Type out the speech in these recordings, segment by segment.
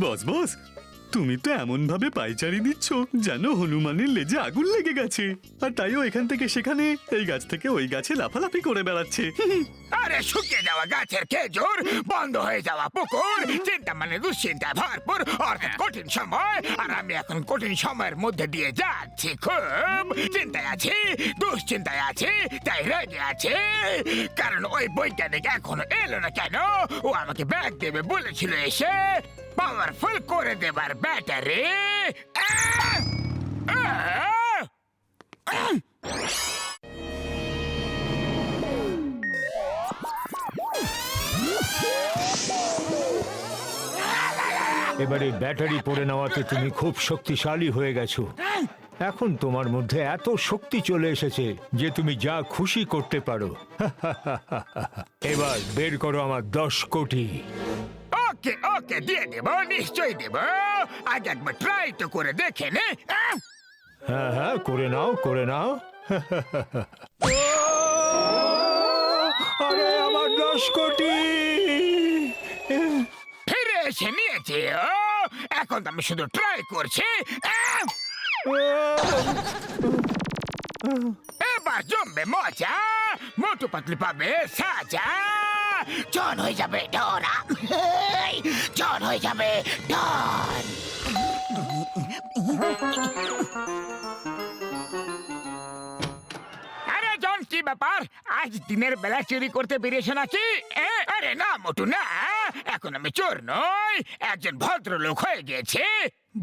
বস বস, তুমি তো এমন ভাবে পাইচারি দিচ্ছ যেন হনুমানের লেজে আগুন লেগে গেছে, আর তাইও এখান থেকে সেখানে, এই গাছ থেকে ওই গাছে লাফালাফি করে বেড়াচ্ছে। আরে শুকিয়ে যাওয়া গাছের খেজুর, বন্ধ হয়ে যাওয়া পুকুর, চিন্তা মানে দুশ্চিন্তায় ভরপুর, অর্থাৎ কঠিন সময়। আর আমি এখন কঠিন সময়ের মধ্যে দিয়ে যাচ্ছি, খুব চিন্তায় আছি, দুশ্চিন্তায় আছি, তাই রেগে আছি। কারণ ওই বৈজ্ঞানিক এখনো এলো না কেন? ও আমাকে ব্যাগ দেবে বলেছিল, এসে পাওয়ারফুল করে দেবার ব্যাটারি। এবারে ব্যাটারি পড়ে নেওয়াতে তুমি খুব শক্তিশালী হয়ে গেছো। এখন তোমার মধ্যে এত শক্তি চলে এসেছে যে তুমি যা খুশি করতে পারো। এবার বের করো আমার 10 কোটি। ওকে ওকে, দিয়ে দেব, নিশ্চয়ই দেব। আজ একবার ট্রাই তো করে দেখে নে। হ্যাঁ হ্যাঁ, করে নাও করে নাও। আরে আমার 10 কোটি ফিরে এসে নিয়েছে ও। এখন তো আমি শুধু ট্রাই করছি। এবার জমবে মজা, মোটু পাতলি পাবে সাজা। জন হয়ে যাবে ডরা, জন হয়ে যাবে ডন। আরে জন, কি ব্যাপার? আজ দিনের বেলা চুরি করতে বেরিয়েছো নাকি? আরে না মোটু না, এখন আমি চোর নই, একজন ভদ্রলোক হয়ে গেছে।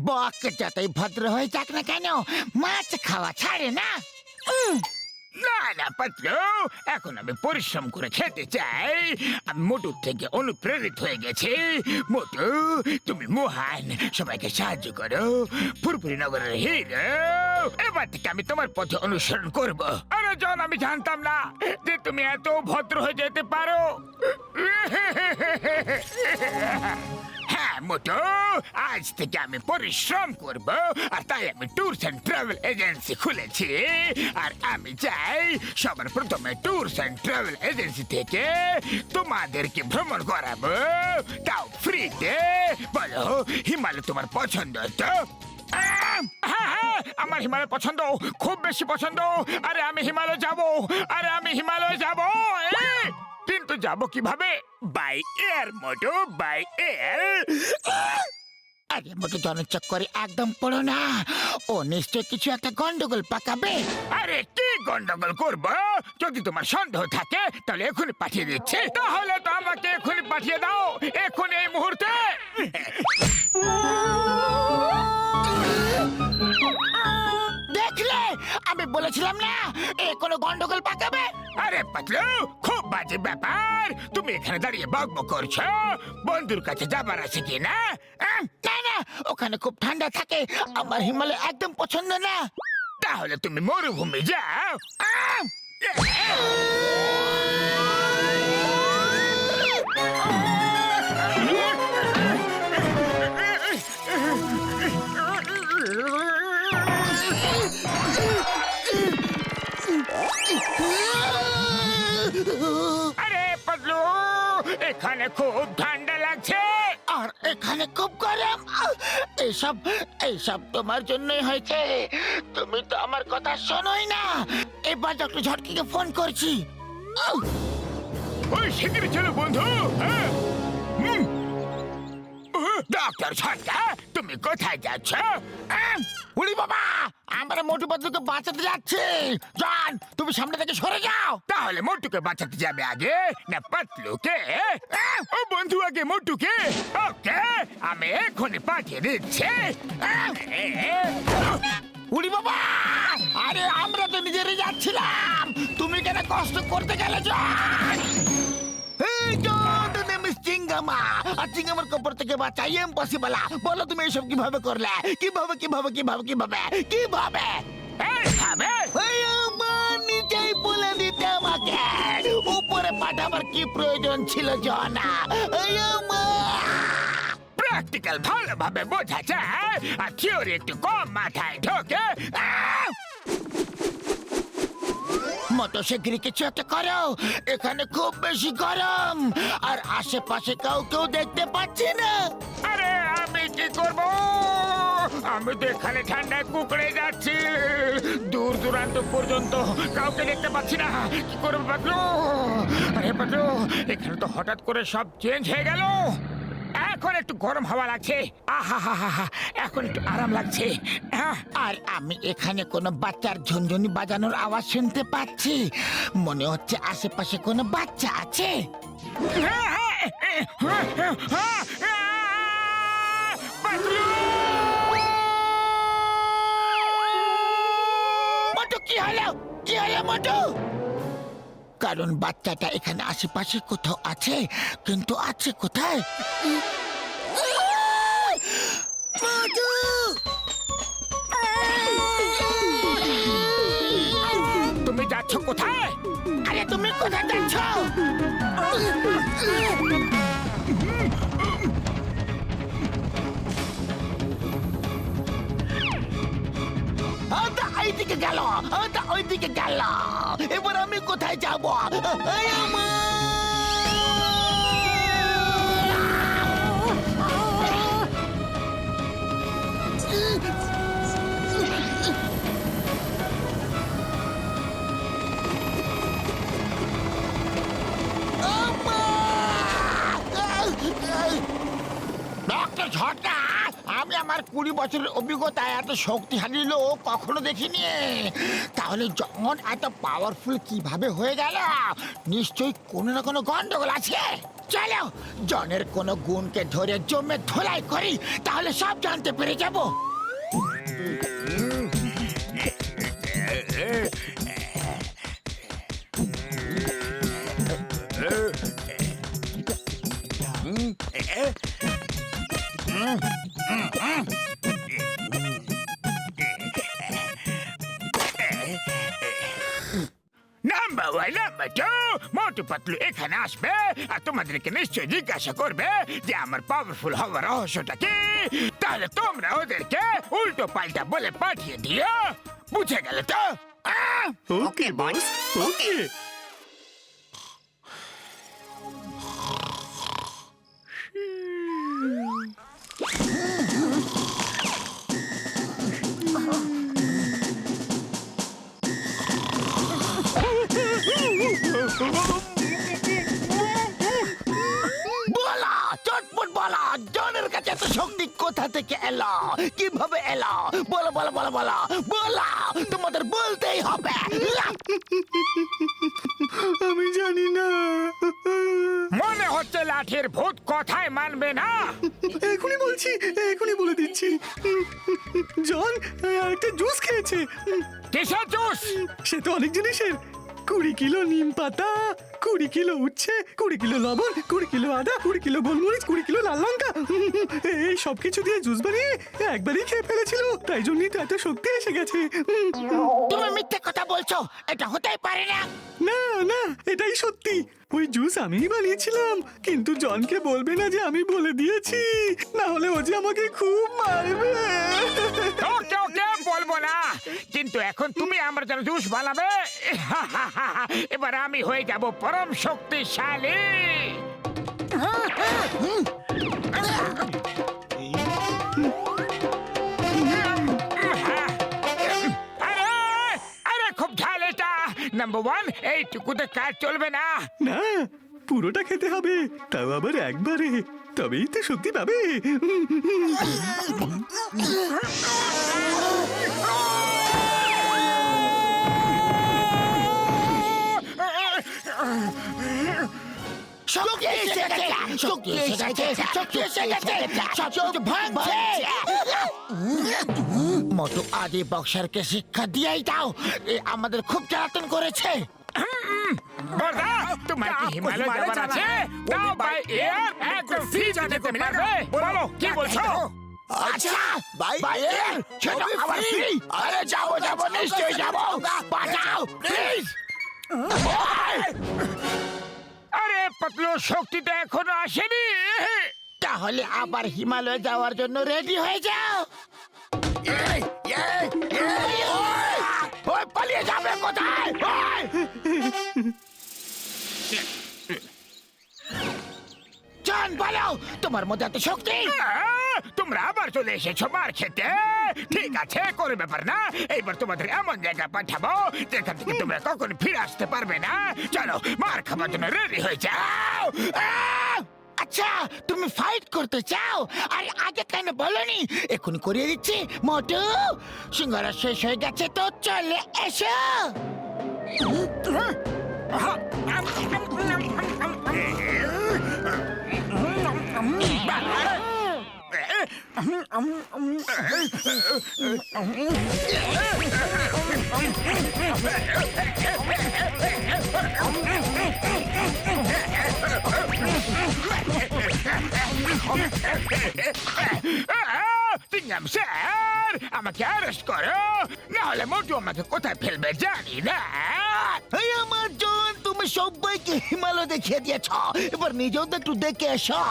বক যতই ভদ্র হয়ে যাক না কেন, মাছ খাওয়া ছাড়ে না। না না পাতলু, এখন আমি পরিশ্রম করে খেতে চাই। আমি মোটুর থেকে অনুপ্রেরিত হয়ে গেছি। মোটু, তুমি মহান, সবাইকে সাহায্য করো, ফুরফুরি নগরের হিরো। এবার থেকে আমি তোমার পথে অনুসরণ করব। আরে জন, আমি জানতাম না যে তুমি এত ভদ্র হয়ে যেতে পারো। হ্যাঁ মোটু, আজ থেকে আমি পরিশ্রম করব, আর তাই আমি ট্যুরস এন্ড ট্রাভেল এজেন্সি খুলেছি। আর আমি চাই সবার প্রথমে ট্যুরস এন্ড ট্রাভেল এজেন্সি থেকে তোমাদেরকে ভ্রমণ করাবো, তাও ফ্রিতে। বলো, হিমালয় তোমার পছন্দ তো? হ্যাঁ হ্যাঁ, আমার হিমালয় পছন্দ, খুব বেশি পছন্দ। আরে আমি হিমালয় যাব, আরে আমি হিমালয় যাব। কিন্তু যাব কিভাবে? By air Motu, by air. আরে মোটু, জনের চক্করে একদম পড়ো না, ও নিশ্চয় কিছু একটা গন্ডগোল পাকাবে। আরে কি গন্ডগোল করব? যদি তোমার সন্দেহ থাকে তাহলে এখনই পাঠিয়ে দিচ্ছি। তাহলে তো আমাকে এখনই পাঠিয়ে দাও, এখন এই মুহূর্তে। দেখলে, আমি বলেছিলাম না এ কোনো গন্ডগোল পাকাবে। আরে পাতলু, খুব বাজে ব্যাপার। তুমি এখানে দাঁড়িয়ে বকবক করছো, বন্ধুর কাছে যাবার আছে কি না? না না, ওখানে খুব ঠান্ডা থাকে, আমার হিমালয় একদম পছন্দ না। তাহলে তুমি মরুভূমি যাও। আরে পাতলু, এখানে খুব ঠান্ডা লাগছে, আর এখানে খুব গরম। এইসব এইসব তোমার জন্যই হয়েছে, তুমি তো আমার কথা শোনোই না। এবার ডক্টর ঝটকিকে ফোন করছি। ওই শিগগিরই চলো বন্ধু। ডক্টর ঝটকা, তুমি কোথায় যাচ্ছ? উড়ি বাবা, আমরা মোটু পাতলুকে বাঁচাতে যাচ্ছি। জান, তুমি সামনে থেকে সরে যাও। তাহলে মোটুকে বাঁচাতে যাবে আগে না পাতলুকে? ও বন্ধু, আগে মোটুকে। ওকে, আমি এখনই পাঠিয়ে দিচ্ছি। উড়ি বাবা, আরে আমরা তো নিজেরই যাচ্ছিলাম, তুমি কেন কষ্ট করতে গেলে? জান, চিঙ্গামা, আর চিঙ্গামার কবর থেকে বাঁচাই ইম্পসিবল। বলো তুমি এসব কিভাবে করলে? কিভাবে কিভাবে কিভাবে কিভাবে কিভাবে? নিচেই বলে দিতে আমাকে, উপরে পাঠাবার কি প্রয়োজন ছিল জনা? প্র্যাকটিক্যাল ভালোভাবে বোঝা যায়, আর থিওরি একটু কম মাথায় ঢোকে। মতো শিগগিরই কিছু একটা করো, এখানে খুব বেশি গরম আর আশেপাশে কাউকেও দেখতে পাচ্ছি না। আরে আমি কি করব, আমি তো এখানে ঠান্ডায় কুকড়ে যাচ্ছি, দূর দূরান্ত পর্যন্ত কাউকে দেখতে পাচ্ছি না। কি করবো পাতলু? আরে পাতলু, এখানে তো হঠাৎ করে সব চেঞ্জ হয়ে গেল। এখন একটু গরম হাওয়া লাগছে, আহা, এখন একটু আরাম লাগছে। আর আমি এখানে কোনো বাচ্চার ঝুনঝুনি বাজানোর আওয়াজ শুনতে পাচ্ছি, মনে হচ্ছে আশেপাশে কোনো বাচ্চা আছে। মোটু, কি হলো মোটু? কারণ বাচ্চাটা এখানে আশেপাশে কোথাও আছে, কিন্তু আছে কোথায়? তুমি যাচ্ছ কোথায়? আরে তুমি কোথায় যাচ্ছ? ওইদিকে গেল, ওইদিকে গেল। এবার আমি কোথায় যাব? ডক্টর ঝটকা, আমি আমার 20 বছরের অভিজ্ঞতায় এত শক্তিশালী লোক কখনো দেখিনি। তাহলে জন এত পাওয়ারফুল কিভাবে হয়ে গেল? নিশ্চয়ই কোনো না কোনো গন্ডগোল আছে। চলো জনের কোনো গুণকে ধরে জমে ধোলাই করি, তাহলে সব জানতে পেরে যাব। Number one, number two, Motu Patlu এখানে আসবে আর তোমাদেরকে নিশ্চয় জিজ্ঞাসা করবে যে আমার পাওয়ারফুল হওয়ার রহস্যটা কি। তাহলে তোমরা ওদেরকে উল্টো পাল্টা বলে পাঠিয়ে দিও, বুঝে গেলে তো? ওকে বস, ওকে। বলা, চটপট বলা, জনের কাছে এত শক্তি কোথা থেকে এলো, কিভাবে এলো? বলো বলো বলো বলো বলা, তোমাদের বলতেই হবে। আমি জানি না। মনে হচ্ছে লাঠির ভূত কথায় মানবে না। এখনই বলছি, এখনই বলে দিচ্ছি। জন একটা জুস খেয়েছে। কিসের জুস? সে তো অনেক জিনিসের। 20 কিলো নিম পাতা, 20 কিলো উচ্ছে, 20 কিলো লবণ, 20 কিলো আদা, 20 কিলো গোলমরিচ, 20 কিলো লাল লঙ্কা, এই সবকিছু দিয়ে জুস বানিয়ে একবারই খেয়ে ফেলেছিল। তাই জন্যই তো এত শক্তি এসে গেছে। তুমি মিথ্যে কথা বলছো, এটা হতেই পারে না। না না, এটাই সত্যি। ওই জুস আমিই বানিয়েছিলাম, কিন্তু জনকে বলবে না যে আমি বলে দিয়েছি, না হলে ও যে আমাকে খুব মারবে। ওকে ওকে, বলবো না, কিন্তু এখন তুমি আমার জন্য জুস বানাবে। এবার আমি হয়ে যাব পরম শক্তিশালী। আরে খুব ঝাল এটা। নাম্বার ওয়ান, এইটুকুতে কাজ চলবে না। না, পুরোটা খেতে হবে, তাও আবার একবারে, তবেই তো শক্তি পাবে। শক্তি এসে গেছে, শক্তি এসে গেছে, শক্তি এসে গেছে, সবকিছু ভাঙছে। মোটু আদি বক্সারকে শিক্ষা দিয়েই দাও, এ আমাদের খুব জ্বালাতন করেছে। তোমার কি হিমালয় যাবার আছে? নাও বাই এয়ার একদম ফ্রি যেতে পারবে। বলো কি বলছো? আচ্ছা বাই এয়ার, ছোট আবার ফ্রি। আরে যাবো যাবো, নিশ্চয়ই যাবো, বাঁচাও প্লিজ। আরে পাতলু, শক্তিটা এখনো আসেনি। তাহলে আবার হিমালয় যাওয়ার জন্য রেডি হয়ে যাও। ওই পালিয়ে যাবে কোথায়? ওই! জান পালাও, তোমার মধ্যে এত শক্তি। তোমরা আবার চলে এসেছো মার খেতে। ঠিক আছে, কোনো ব্যাপার না। এইবার তোমাদের এমন জায়গায় পাঠাবো যেখান থেকে তোমরা কখনো ফিরে আসতে পারবে না। চলো, মার খাবার জন্য রেডি হয়ে যাও। আচ্ছা, তুমি ফাইট করতে চাও? আর আগে কেন বলনি? এখন করিয়ে দিচ্ছি। মোটু, সিঙ্গারা শেষ হয়ে গেছে তো চলে এসো। টিঙ্গাম স্যার, আমাকে অ্যারেস্ট করো, না হলে মোটু আমাকে কোথায় ফেলবে জানি না। এই আমার জন, তুমি সবাইকে হিমালয় দেখিয়ে দিয়েছ, এবার নিজেও তো একটু দেখে এসো।